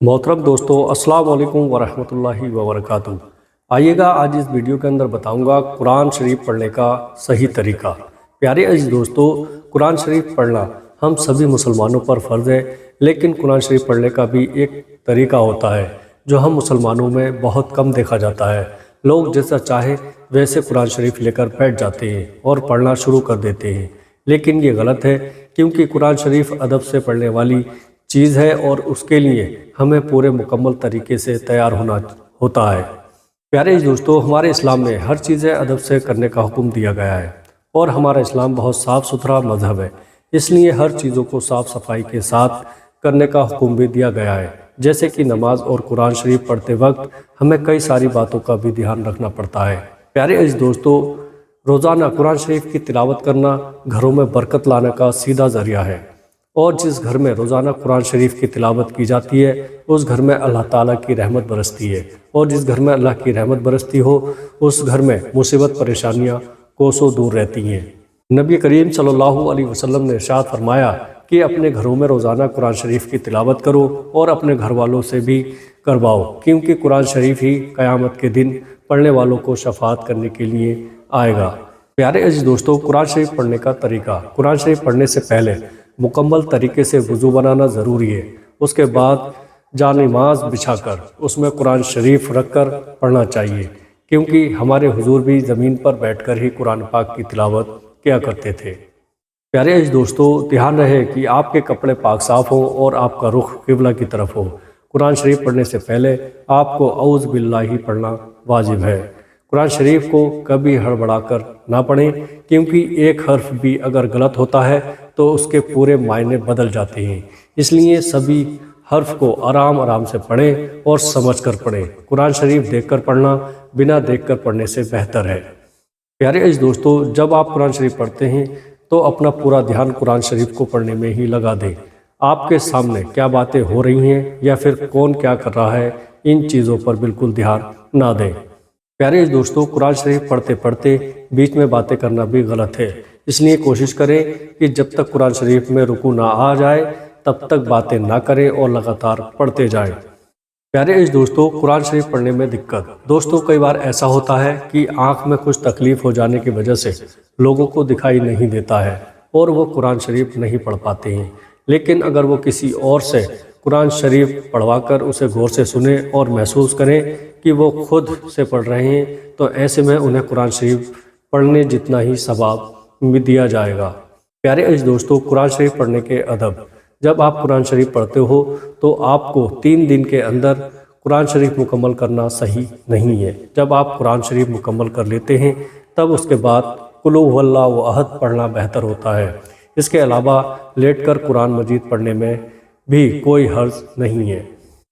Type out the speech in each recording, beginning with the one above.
मोहतरम दोस्तों, अस्सलाम वालेकुम वरहमतुल्लाहि वबरकातुहू। आइएगा आज इस वीडियो के अंदर बताऊंगा कुरान शरीफ पढ़ने का सही तरीका। प्यारे अजीज दोस्तों, कुरान शरीफ पढ़ना हम सभी मुसलमानों पर फ़र्ज़ है, लेकिन कुरान शरीफ पढ़ने का भी एक तरीका होता है जो हम मुसलमानों में बहुत कम देखा जाता है। लोग जैसा चाहे वैसे कुरान शरीफ लेकर बैठ जाते हैं और पढ़ना शुरू कर देते हैं, लेकिन ये गलत है क्योंकि कुरान शरीफ अदब से पढ़ने वाली चीज़ है और उसके लिए हमें पूरे मुकम्मल तरीके से तैयार होना होता है। प्यारे दोस्तों, हमारे इस्लाम में हर चीज़ें अदब से करने का हुक्म दिया गया है और हमारा इस्लाम बहुत साफ़ सुथरा मज़हब है, इसलिए हर चीज़ों को साफ़ सफाई के साथ करने का हुक्म भी दिया गया है। जैसे कि नमाज और कुरान शरीफ पढ़ते वक्त हमें कई सारी बातों का भी ध्यान रखना पड़ता है। प्यारे अजीज दोस्तों, रोज़ाना कुरान शरीफ की तिलावत करना घरों में बरकत लाने का सीधा ज़रिया है और जिस घर में रोज़ाना कुरान शरीफ की तिलावत की जाती है उस घर में अल्लाह ताला की रहमत बरसती है और जिस घर में अल्लाह की रहमत बरसती हो उस घर में मुसीबत परेशानियां कोसों दूर रहती हैं। नबी करीम सल्लल्लाहु अलैहि वसल्लम ने इरशाद फरमाया कि अपने घरों में रोज़ाना कुरान शरीफ की तिलावत करो और अपने घर वालों से भी करवाओ, क्योंकि कुरान शरीफ ही क़यामत के दिन पढ़ने वालों को शफाअत करने के लिए आएगा। प्यारे अजीज दोस्तों, कुरान शरीफ पढ़ने का तरीका। कुरान शरीफ पढ़ने से पहले मुकम्मल तरीके से वज़ू बनाना ज़रूरी है। उसके बाद जानिमाज़ बिछाकर उसमें कुरान शरीफ रखकर पढ़ना चाहिए, क्योंकि हमारे हुजूर भी ज़मीन पर बैठकर ही कुरान पाक की तिलावत किया करते थे। प्यारे अजीज दोस्तों, ध्यान रहे कि आपके कपड़े पाक साफ़ हो और आपका रुख किबला की तरफ हो। कुरान शरीफ पढ़ने से पहले आपको औज़ बिल्लाहि पढ़ना वाजिब है। कुरान शरीफ को कभी हड़बड़ाकर ना पढ़ें, क्योंकि एक हर्फ भी अगर गलत होता है तो उसके पूरे मायने बदल जाते हैं। इसलिए सभी हर्फ को आराम आराम से पढ़ें और समझ कर पढ़ें। कुरान शरीफ देखकर पढ़ना बिना देखकर पढ़ने से बेहतर है। प्यारे अजीज दोस्तों, जब आप कुरान शरीफ पढ़ते हैं तो अपना पूरा ध्यान कुरान शरीफ को पढ़ने में ही लगा दें। आपके सामने क्या बातें हो रही हैं या फिर कौन क्या कर रहा है, इन चीज़ों पर बिल्कुल ध्यान ना दें। प्यारे दोस्तों, कुरान शरीफ पढ़ते पढ़ते बीच में बातें करना भी गलत है, इसलिए कोशिश करें कि जब तक कुरान शरीफ में रुकू ना आ जाए तब तक बातें ना करें और लगातार पढ़ते जाएं। प्यारे दोस्तों, कुरान शरीफ पढ़ने में दिक्कत। दोस्तों, कई बार ऐसा होता है कि आँख में कुछ तकलीफ़ हो जाने की वजह से लोगों को दिखाई नहीं देता है और वो कुरान शरीफ नहीं पढ़ पाते हैं, लेकिन अगर वो किसी और से कुरान शरीफ पढ़वाकर उसे गौर से सुने और महसूस करें कि वो खुद से पढ़ रहे हैं तो ऐसे में उन्हें कुरान शरीफ पढ़ने जितना ही सवाब भी दिया जाएगा। प्यारे अजीज दोस्तों, कुरान शरीफ पढ़ने के अदब। जब आप कुरान शरीफ पढ़ते हो तो आपको 3 दिन के अंदर कुरान शरीफ मुकम्मल करना सही नहीं है। जब आप कुरान शरीफ मुकम्मल कर लेते हैं तब उसके बाद कुल हुवल्लाहु अहद पढ़ना बेहतर होता है। इसके अलावा लेटकर कुरान मजीद पढ़ने में भी कोई हर्ज नहीं है।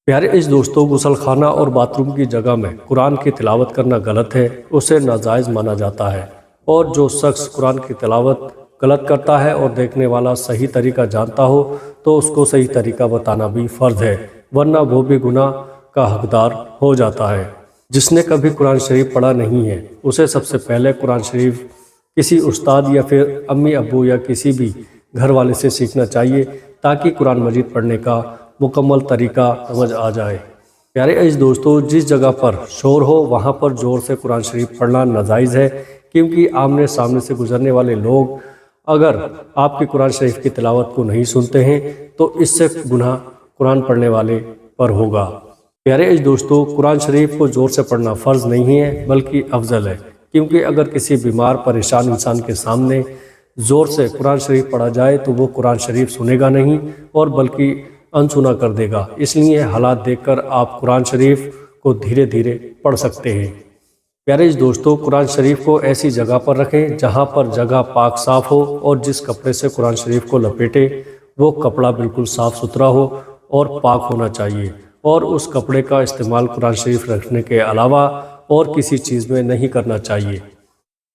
प्यारे अजीज दोस्तों, गुसलखाना और बाथरूम की जगह में कुरान की तिलावत करना गलत है, उसे नाजायज़ माना जाता है। और जो शख्स कुरान की तिलावत गलत करता है और देखने वाला सही तरीका जानता हो तो उसको सही तरीका बताना भी फ़र्ज़ है, वरना वो भी गुनाह का हकदार हो जाता है। जिसने कभी कुरान शरीफ पढ़ा नहीं है उसे सबसे पहले कुरान शरीफ किसी उस्ताद या फिर अम्मी अब्बू या किसी भी घर वाले से सीखना चाहिए, ताकि कुरान मजीद पढ़ने का मुकम्मल तरीका समझ आ जाए। प्यारे अजीज दोस्तों, जिस जगह पर शोर हो वहाँ पर ज़ोर से कुरान शरीफ पढ़ना नाजायज़ है, क्योंकि आमने सामने से गुजरने वाले लोग अगर आपकी कुरान शरीफ की तिलावत को नहीं सुनते हैं तो इससे गुनाह कुरान पढ़ने वाले पर होगा। प्यारे अजीज दोस्तों, कुरान शरीफ को ज़ोर से पढ़ना फ़र्ज़ नहीं है बल्कि अफजल है, क्योंकि अगर किसी बीमार परेशान इंसान के सामने ज़ोर से कुरान शरीफ पढ़ा जाए तो वो कुरान शरीफ सुनेगा नहीं और बल्कि अनसुना कर देगा। इसलिए हालात देखकर आप कुरान शरीफ को धीरे धीरे पढ़ सकते हैं। प्यारे दोस्तों, कुरान शरीफ को ऐसी जगह पर रखें जहां पर जगह पाक साफ़ हो और जिस कपड़े से कुरान शरीफ को लपेटे वो कपड़ा बिल्कुल साफ़ सुथरा हो और पाक होना चाहिए, और उस कपड़े का इस्तेमाल कुरान शरीफ रखने के अलावा और किसी चीज़ में नहीं करना चाहिए।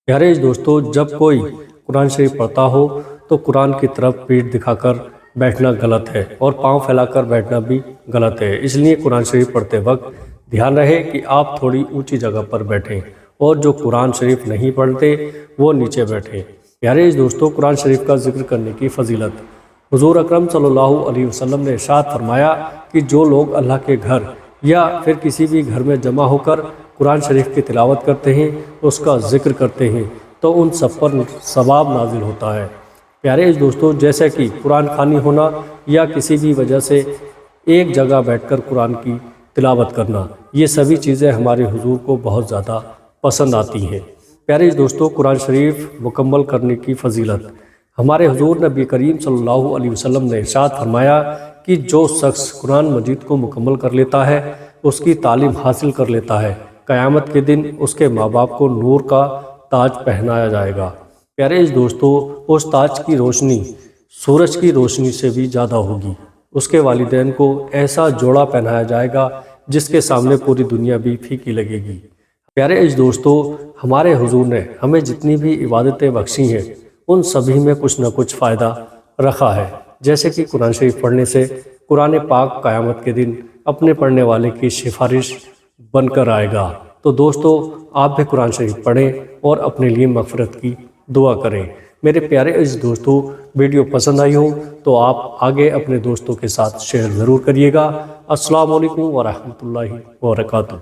प्यारे दोस्तों, जब कोई कुरान शरीफ पढ़ता हो तो कुरान की तरफ पीठ दिखाकर बैठना गलत है और पाँव फैलाकर बैठना भी गलत है। इसलिए कुरान शरीफ पढ़ते वक्त ध्यान रहे कि आप थोड़ी ऊंची जगह पर बैठें और जो कुरान शरीफ नहीं पढ़ते वो नीचे बैठें। प्यारे दोस्तों, कुरान शरीफ का जिक्र करने की फजीलत। حضور اکرم صلی اللہ علیہ وسلم نے ارشاد فرمایا کہ جو لوگ اللہ کے گھر یا پھر کسی بھی گھر میں جمع ہو کر قرآن شریف کی تلاوت کرتے ہیں، اس کا ذکر کرتے ہیں، تو ان سب پر ثواب نازل ہوتا ہے۔ پیارے دوستو، جیسے کہ قرآن خوانی ہونا یا کسی بھی وجہ سے ایک جگہ بیٹھ کر قرآن کی تلاوت کرنا، یہ سبھی چیزیں ہمارے حضور کو بہت زیادہ پسند آتی ہیں۔ پیارے دوستو، قرآن شریف مکمل کرنے کی فضیلت، ہمارے حضور نبی کریم صلی اللہ علیہ وسلم نے ارشاد فرمایا کہ جو شخص قرآن مجید کو مکمل کر لیتا ہے، اس کی تعلیم حاصل کر لیتا ہے، قیامت کے دن اس کے ماں باپ کو نور کا تاج پہنایا جائے گا۔ پیارے دوستو، اس تاج کی روشنی سورج کی روشنی سے بھی زیادہ ہوگی۔ اس کے والدین کو ایسا جوڑا پہنایا جائے گا جس کے سامنے پوری دنیا بھی پھیکی لگے گی۔ پیارے دوستو، ہمارے حضور نے ہمیں جتنی بھی عبادتیں بخشی ہیں، ان سبھی میں کچھ نہ کچھ فائدہ رکھا ہے، جیسے کہ قرآن شریف پڑھنے سے قرآن پاک قیامت کے دن اپنے پڑھنے والے کی سفارش بن کر آئے گا۔ تو دوستو، آپ بھی قرآن شریف پڑھیں اور اپنے لیے مغفرت کی دعا کریں۔ میرے پیارے عزیز دوستو، ویڈیو پسند آئی ہو تو آپ آگے اپنے دوستوں کے ساتھ شیئر ضرور کریے گا۔ السلام علیکم ورحمۃ اللہ وبرکاتہ۔